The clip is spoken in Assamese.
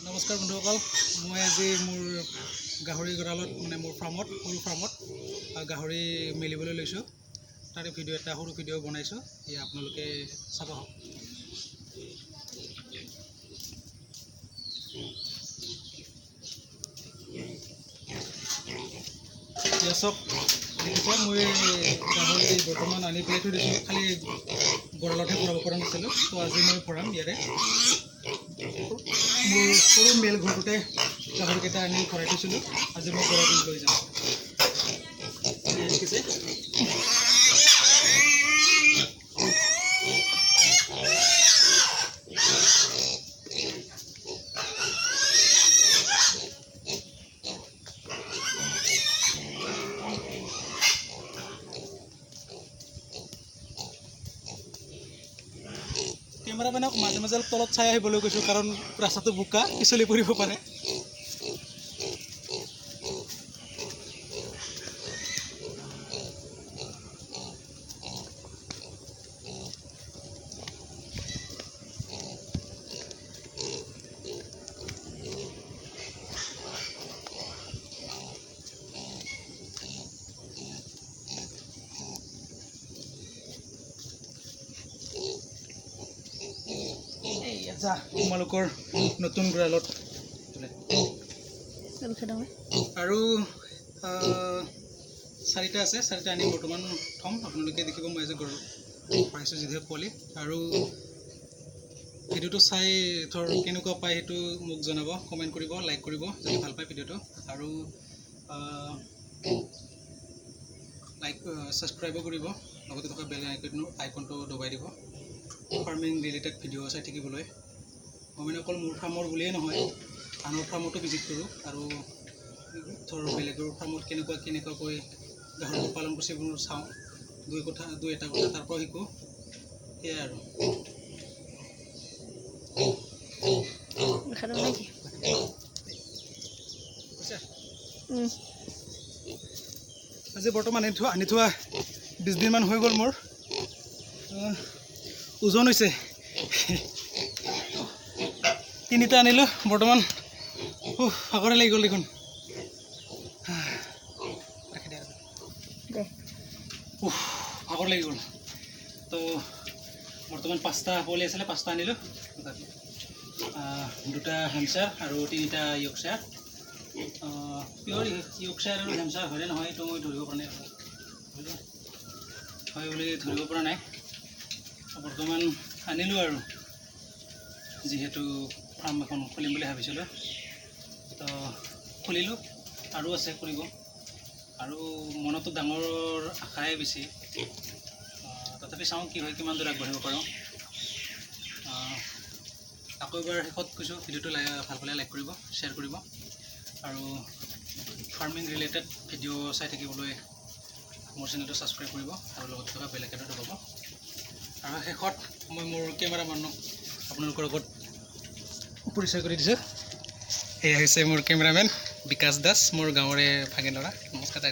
নমস্কাৰ বন্ধুসকল, মই আজি মোৰ গাহৰি গঁৰালত মানে মোৰ ফাৰ্মত সৰু ফাৰ্মত গাহৰি মেলিবলৈ লৈছোঁ। তাৰে ভিডিঅ' এটা সৰু ভিডিঅ' বনাইছোঁ, এয়া আপোনালোকে চাব। এতিয়া চব দেখিছে, মই গাহৰি বৰ্তমান আনি পেলাই থৈ দিছোঁ, খালি গঁৰালতহে ভৰাব পৰা নাছিলোঁ। তো আজি মই ভৰাম ইয়াৰে। মোৰ সৰু মেল ঘৰটোতে গাহৰিকেইটা আনি ভৰাই থৈছিলোঁ, আজি মই ঘৰত লৈ যাম। দেখিছে কেমেৰামেনক মাজে মাজে তলত চাই আহিবলৈ কৈছোঁ, কাৰণ ৰাস্তাটো বোকা, পিছলি পৰিব পাৰে। তোমালোকৰ নতুন গঁৰালত আৰু 4টা আছে, 4টা আনি বৰ্তমান থ'ম। আপোনালোকে দেখিব, মই আজি গঁৰাল পাইছোঁ যিহেতু পোৱালি। আৰু ভিডিঅ'টো চাই ধৰ কেনেকুৱা পায় সেইটো মোক জনাব, কমেণ্ট কৰিব, লাইক কৰিব যদি ভাল পায় ভিডিঅ'টো। আৰু ছাবস্ক্ৰাইবো কৰিব, লগতে থকা বেল আইকনটো দবাই দিব ফাৰ্মিং ৰিলেটেড ভিডিঅ' চাই থাকিবলৈ। মই মানে অকল মোৰ ফাৰ্মৰ বুলিয়েই নহয়, আনৰ ফাৰ্মতো ভিজিট কৰোঁ, আৰু ধৰ বেলেগৰ ফাৰ্মত কেনেকুৱাকৈ গাহৰি পালন কৰিছে এইবোৰ চাওঁ, দুই এটা কথা তাৰ পৰা শিকোঁ, সেয়াই আৰু। আজি বৰ্তমান আনি থোৱা 20 দিনমান হৈ গ'ল। মোৰ ওজন হৈছে 3টা আনিলোঁ বৰ্তমান। ভাগৰে লাগি গ'ল দেখোন। ভাগৰ লাগি গ'ল। তো বৰ্তমান 5টা পোৱালি আছিলে, 5টা আনিলোঁ। 2টা হেমচাৰ আৰু 3টা য়ৰ্কশ্বায়াৰ। পিয়ৰ য়ৰ্কশ্বায়াৰ আৰু হেমচাৰ হয়নে নহয় এইটো মই ধৰিব পৰা নাই, হয় বুলি ধৰিব পৰা নাই। বৰ্তমান আনিলোঁ, আৰু যিহেতু ফাৰ্ম এখন খুলিম বুলি ভাবিছিলোঁ, তো খুলিলোঁ। আৰু আছে কৰিব, আৰু মনতো ডাঙৰ আশাই বেছি। তথাপি চাওঁ কি হয়, কিমান দূৰ আগবাঢ়িব পাৰোঁ। আকৌ এবাৰ শেষত কৈছোঁ, ভিডিঅ'টো ভাল পালে লাইক কৰিব, শ্বেয়াৰ কৰিব, আৰু ফাৰ্মিং ৰিলেটেড ভিডিঅ' চাই থাকিবলৈ মোৰ চেনেলটো ছাবস্ক্ৰাইব কৰিব, আৰু লগত থকা বেল আইকনটো দবাব। আৰু শেষত মই মোৰ কেমেৰামেনক আপোনালোকৰ আগত পৰিচয় কৰি দিছোঁ। এয়া হৈছে মোৰ কেমেৰামেন বিকাশ দাস, মোৰ গাঁৱৰে ভাগিন ল'ৰা। নমস্কাৰ।